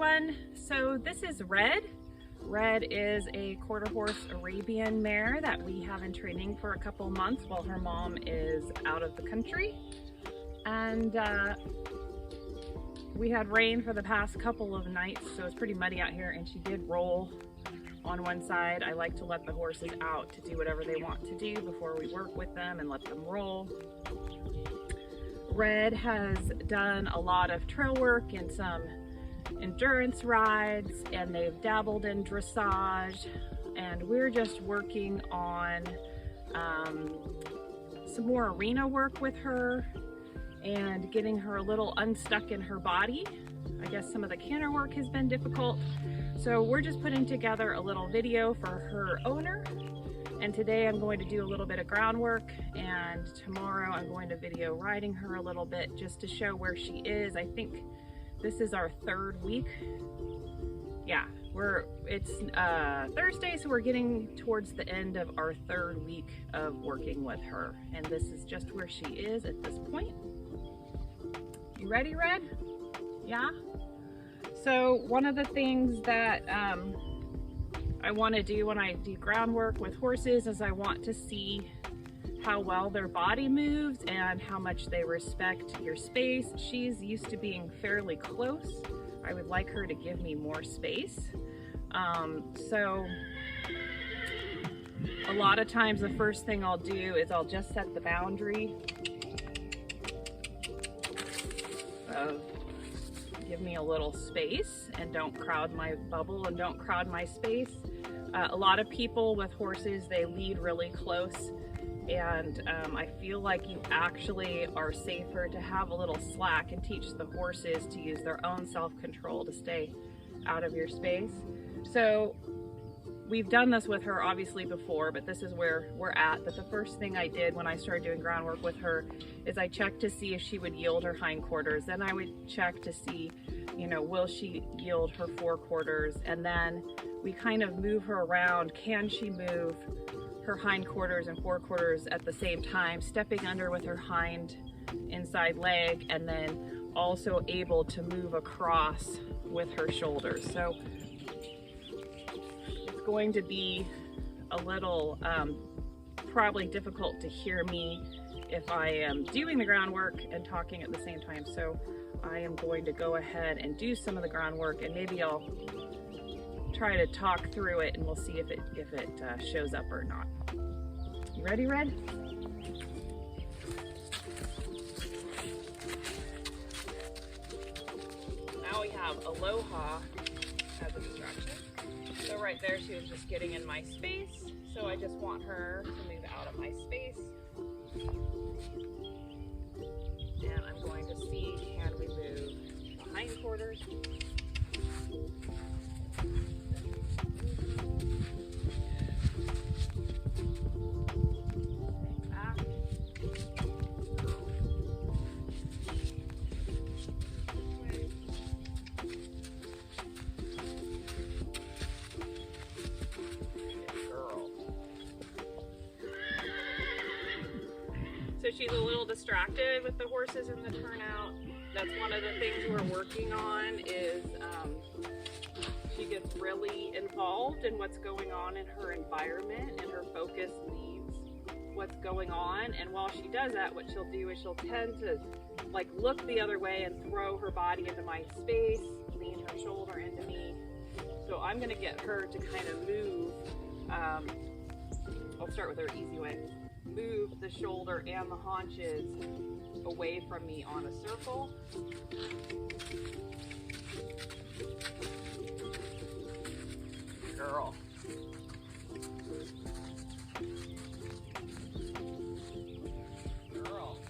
everyone. So this is Red. Red is a quarter horse Arabian mare that we have in training for a couple months while her mom is out of the country. And we had rain for the past couple of nights, so it's pretty muddy out here, and she did roll on one side. I like to let the horses out to do whatever they want to do before we work with them and let them roll. Red has done a lot of trail work and some endurance rides, and they've dabbled in dressage, and we're just working on some more arena work with her and getting her a little unstuck in her body. I guess some of the canter work has been difficult, so we're just putting together a little video for her owner. And today I'm going to do a little bit of groundwork, and tomorrow I'm going to video riding her a little bit just to show where she is. I think this is our third week. Yeah, it's Thursday, so we're getting towards the end of our third week of working with her. And this is just where she is at this point. You ready, Red? Yeah? So one of the things that I want to do when I do groundwork with horses is I want to see how well their body moves and how much they respect your space. She's used to being fairly close. I would like her to give me more space. So a lot of times the first thing I'll do is I'll just set the boundary of give me a little space and don't crowd my bubble and don't crowd my space. A lot of people with horses, they lead really close, and I feel like you actually are safer to have a little slack and teach the horses to use their own self-control to stay out of your space. So we've done this with her obviously before, but this is where we're at. But the first thing I did when I started doing groundwork with her is I checked to see if she would yield her hindquarters. Then I would check to see, you know, will she yield her forequarters? And then we kind of move her around. Can she move her hindquarters and forequarters at the same time, stepping under with her hind inside leg, and then also able to move across with her shoulders. So it's going to be a little probably difficult to hear me if I am doing the groundwork and talking at the same time. So I am going to go ahead and do some of the groundwork, and maybe I'll try to talk through it and we'll see if it shows up or not. You ready, Red? Now we have Aloha as a distraction. So right there, she was just getting in my space. So I just want her to move out of my space. And I'm going to see, can we move the hindquarters? So she's a little distracted with the horses in the turnout. That's one of the things we're working on is she gets really involved in what's going on in her environment, and her focus leaves what's going on. And while she does that, what she'll do is she'll tend to like look the other way and throw her body into my space, lean her shoulder into me. So I'm gonna get her to kind of move, I'll start with her easy way. Move the shoulder and the haunches away from me on a circle. Girl. Girl.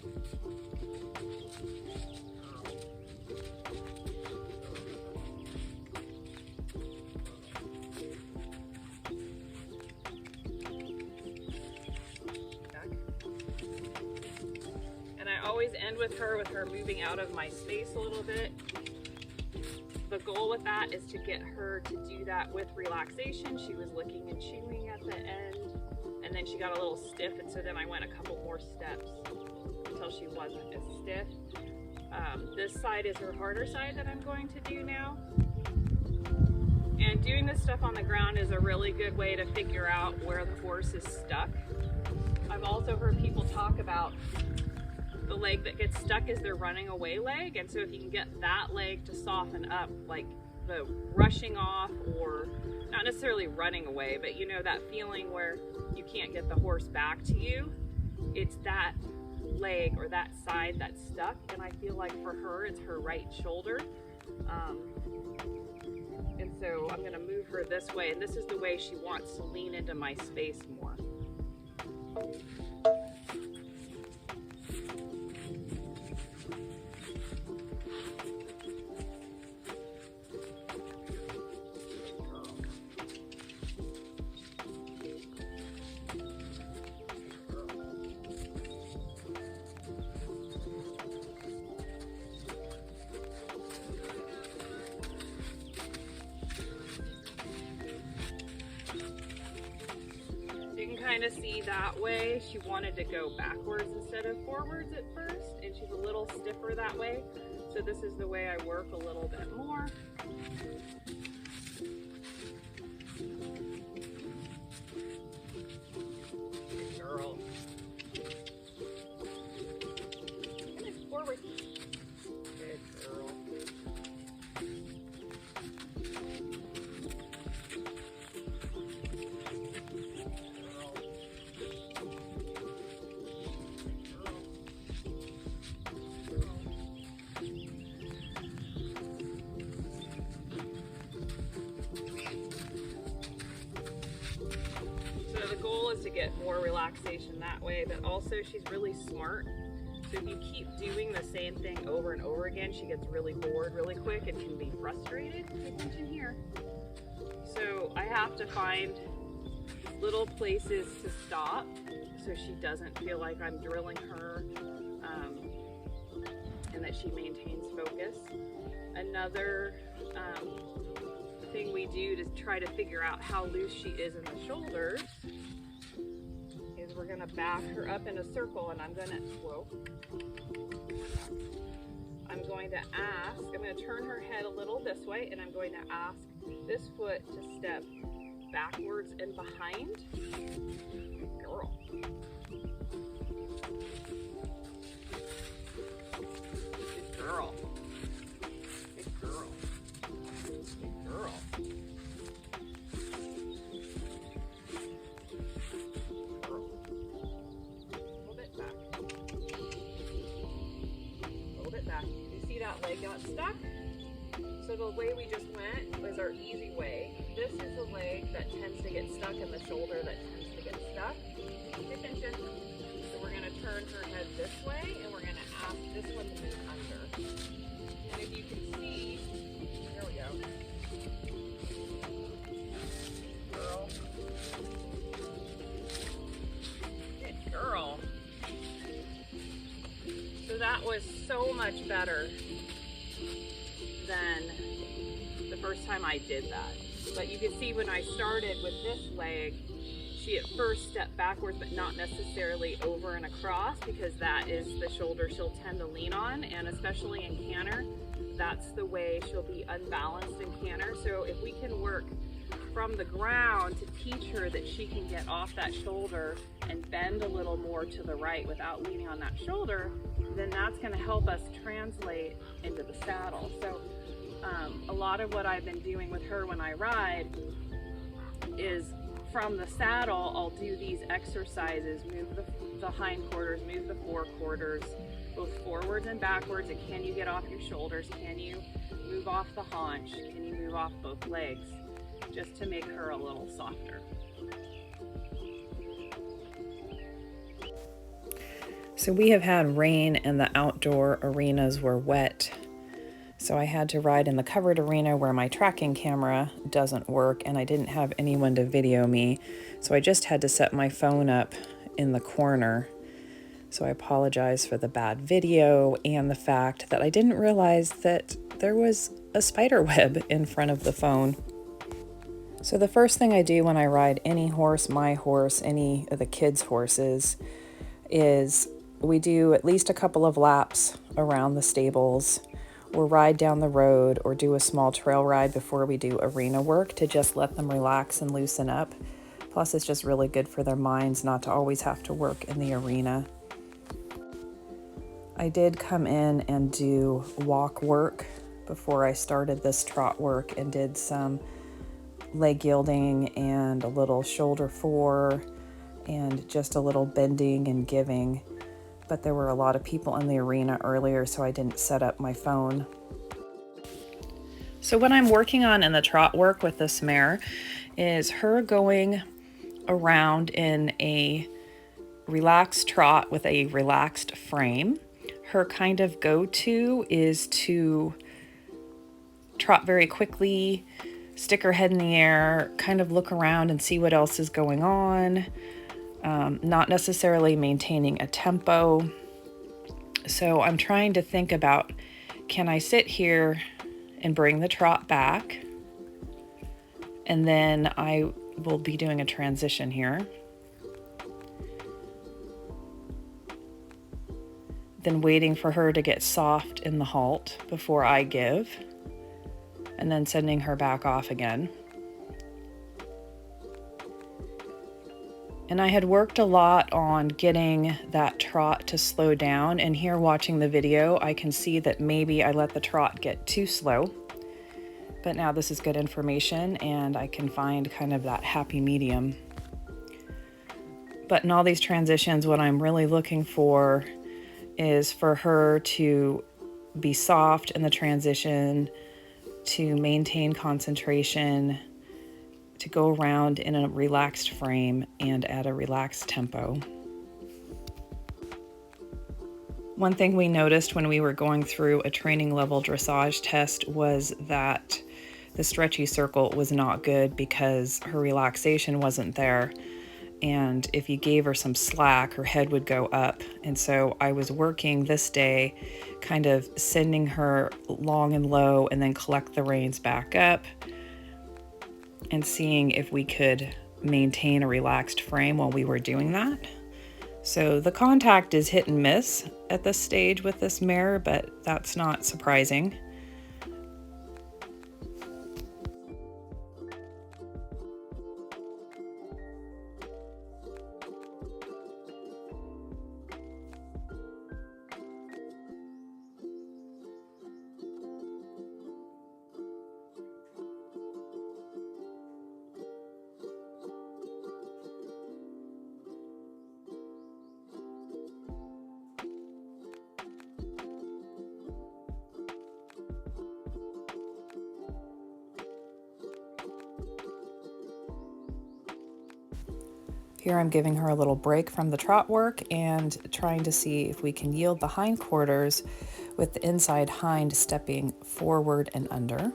I always end with her moving out of my space a little bit. The goal with that is to get her to do that with relaxation. She was licking and chewing at the end, and then she got a little stiff, and so then I went a couple more steps until she wasn't as stiff. This side is her harder side that I'm going to do now. And doing this stuff on the ground is a really good way to figure out where the horse is stuck. I've also heard people talk about the leg that gets stuck is their running away leg, and so if you can get that leg to soften up, like the rushing off, or not necessarily running away, but you know that feeling where you can't get the horse back to you, it's that leg or that side that's stuck. And I feel like for her, it's her right shoulder. And so I'm going to move her this way, and this is the way she wants to lean into my space more. Kind of see that way she wanted to go backwards instead of forwards at first, and she's a little stiffer that way, so this is the way I work a little bit more. Good girl. And forward. Good girl. To get more relaxation that way, but also she's really smart, so if you keep doing the same thing over and over again, she gets really bored really quick and can be frustrated. Pay attention here. So I have to find little places to stop so she doesn't feel like I'm drilling her, and that she maintains focus. Another thing we do to try to figure out how loose she is in the shoulders, we're gonna back her up in a circle, and I'm gonna turn her head a little this way, and I'm going to ask this foot to step backwards and behind. Good girl. Good girl. Good girl. Good girl. Leg got stuck. So the way we just went was our easy way. This is the leg that tends to get stuck and the shoulder that tends to get stuck. Pay attention. So we're going to turn her head this way, and we're going to ask this one to move under. And if you can see, there we go. Girl. Good girl. So that was so much better than the first time I did that. But you can see when I started with this leg, she at first stepped backwards, but not necessarily over and across, because that is the shoulder she'll tend to lean on, and especially in canter, that's the way she'll be unbalanced in canter. So if we can work from the ground to teach her that she can get off that shoulder and bend a little more to the right without leaning on that shoulder, then that's going to help us translate into the saddle. So a lot of what I've been doing with her when I ride is from the saddle, I'll do these exercises, move the hindquarters, move the forequarters, both forwards and backwards, and can you get off your shoulders? Can you move off the haunch? Can you move off both legs? Just to make her a little softer. So we have had rain and the outdoor arenas were wet. So I had to ride in the covered arena where my tracking camera doesn't work, and I didn't have anyone to video me. So I just had to set my phone up in the corner. So I apologize for the bad video and the fact that I didn't realize that there was a spider web in front of the phone. So the first thing I do when I ride any horse, my horse, any of the kids' horses, is we do at least a couple of laps around the stables. or ride down the road or do a small trail ride before we do arena work to just let them relax and loosen up. Plus, it's just really good for their minds not to always have to work in the arena. I did come in and do walk work before I started this trot work and did some leg yielding and a little shoulder fore and just a little bending and giving. But there were a lot of people in the arena earlier, so I didn't set up my phone. So what I'm working on in the trot work with this mare is her going around in a relaxed trot with a relaxed frame. Her kind of go-to is to trot very quickly, stick her head in the air, kind of look around and see what else is going on, not necessarily maintaining a tempo. So I'm trying to think about, can I sit here and bring the trot back? And then I will be doing a transition here. Then waiting for her to get soft in the halt before I give, and then sending her back off again. And I had worked a lot on getting that trot to slow down, and here watching the video, I can see that maybe I let the trot get too slow. But now this is good information, and I can find kind of that happy medium. But in all these transitions, what I'm really looking for is for her to be soft in the transition, to maintain concentration, to go around in a relaxed frame and at a relaxed tempo. One thing we noticed when we were going through a training level dressage test was that the stretchy circle was not good because her relaxation wasn't there. And if you gave her some slack, her head would go up. And so I was working this day, kind of sending her long and low and then collect the reins back up and seeing if we could maintain a relaxed frame while we were doing that. So the contact is hit and miss at this stage with this mare, but that's not surprising. Here I'm giving her a little break from the trot work and trying to see if we can yield the hindquarters with the inside hind stepping forward and under,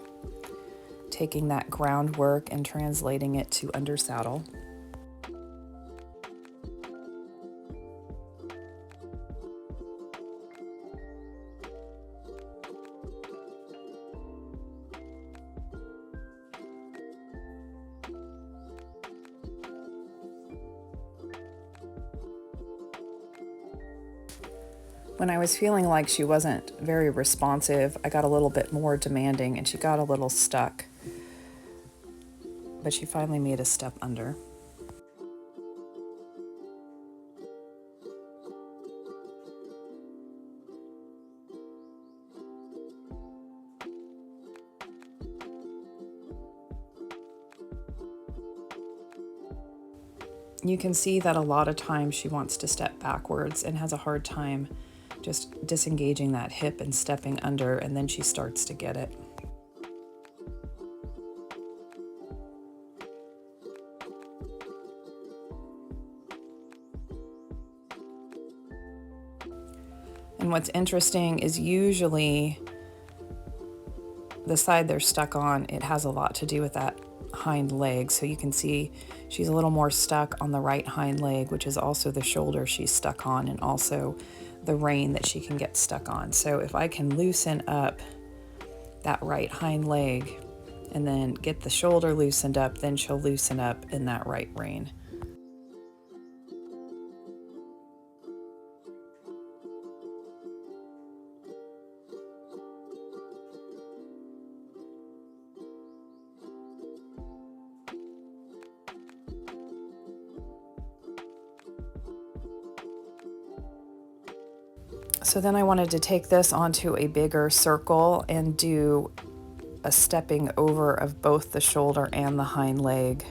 taking that groundwork and translating it to under saddle. When I was feeling like she wasn't very responsive, I got a little bit more demanding and she got a little stuck. But she finally made a step under. You can see that a lot of times she wants to step backwards and has a hard time just disengaging that hip and stepping under, and then she starts to get it. And what's interesting is usually the side they're stuck on, it has a lot to do with that hind leg. So you can see she's a little more stuck on the right hind leg, which is also the shoulder she's stuck on and also the rein that she can get stuck on. So if I can loosen up that right hind leg and then get the shoulder loosened up, then she'll loosen up in that right rein. So then I wanted to take this onto a bigger circle and do a stepping over of both the shoulder and the hind leg,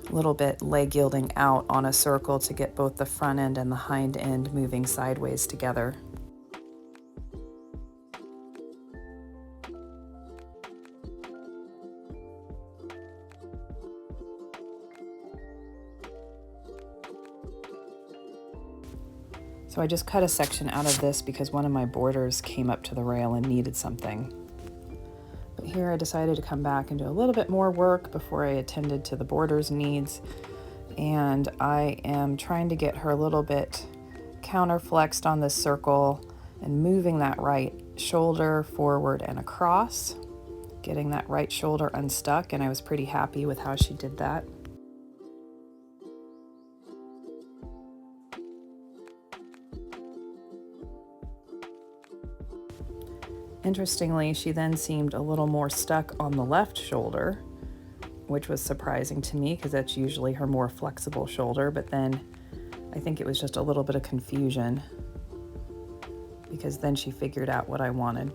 a little bit leg yielding out on a circle to get both the front end and the hind end moving sideways together. So I just cut a section out of this because one of my borders came up to the rail and needed something. But here I decided to come back and do a little bit more work before I attended to the border's needs. And I am trying to get her a little bit counterflexed on this circle and moving that right shoulder forward and across, getting that right shoulder unstuck, and I was pretty happy with how she did that. Interestingly, she then seemed a little more stuck on the left shoulder, which was surprising to me because that's usually her more flexible shoulder, but then I think it was just a little bit of confusion because then she figured out what I wanted.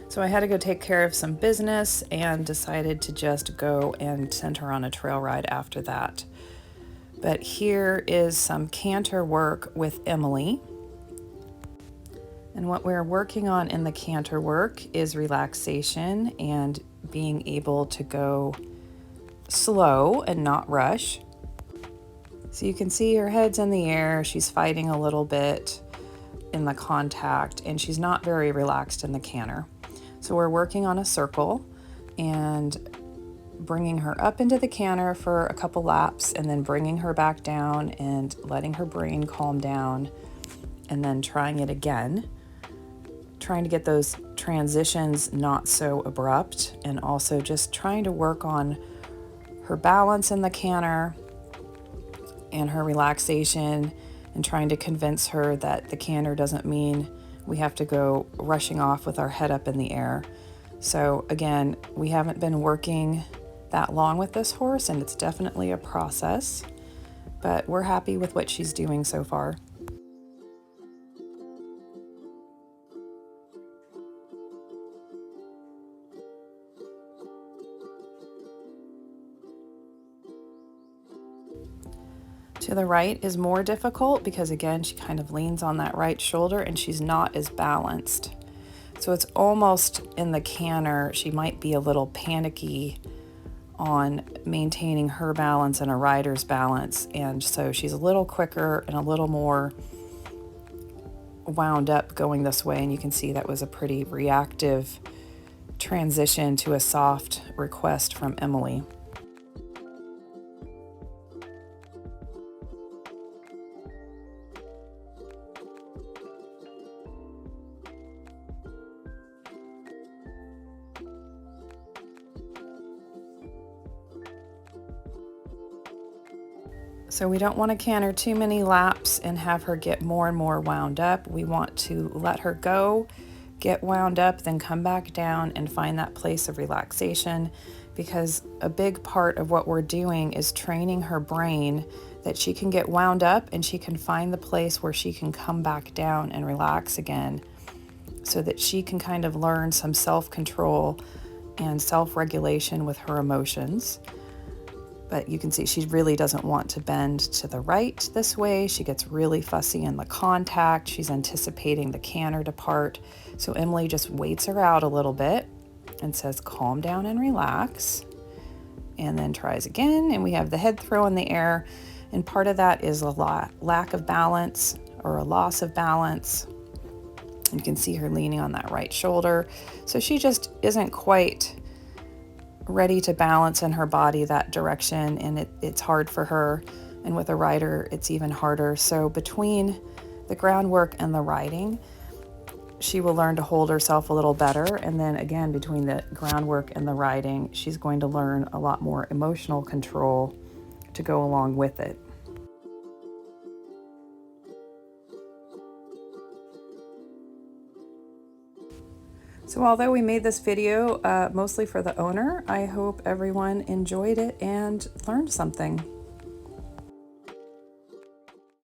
So I had to go take care of some business and decided to just go and send her on a trail ride after that. But here is some canter work with Emily. And what we're working on in the canter work is relaxation and being able to go slow and not rush. So you can see her head's in the air, she's fighting a little bit in the contact, and she's not very relaxed in the canter. So we're working on a circle and bringing her up into the canter for a couple laps and then bringing her back down and letting her brain calm down and then trying it again, trying to get those transitions not so abrupt, and also just trying to work on her balance in the canter and her relaxation and trying to convince her that the canter doesn't mean we have to go rushing off with our head up in the air. So again, we haven't been working that long with this horse, and it's definitely a process, but we're happy with what she's doing so far. To the right is more difficult because again, she kind of leans on that right shoulder and she's not as balanced. So it's almost in the canter, she might be a little panicky on maintaining her balance and a rider's balance. And so she's a little quicker and a little more wound up going this way. And you can see that was a pretty reactive transition to a soft request from Emily. So we don't want to canter too many laps and have her get more and more wound up. We want to let her go, get wound up, then come back down and find that place of relaxation, because a big part of what we're doing is training her brain that she can get wound up and she can find the place where she can come back down and relax again, so that she can kind of learn some self-control and self-regulation with her emotions. But you can see she really doesn't want to bend to the right this way. She gets really fussy in the contact. She's anticipating the canter to part. So Emily just waits her out a little bit and says, calm down and relax. And then tries again. And we have the head throw in the air. And part of that is a lack of balance or a loss of balance. You can see her leaning on that right shoulder. So she just isn't quite ready to balance in her body that direction, and it's hard for her, and with a rider it's even harder. So between the groundwork and the riding, she will learn to hold herself a little better. And then again, between the groundwork and the riding, she's going to learn a lot more emotional control to go along with it. So although we made this video mostly for the owner, I hope everyone enjoyed it and learned something.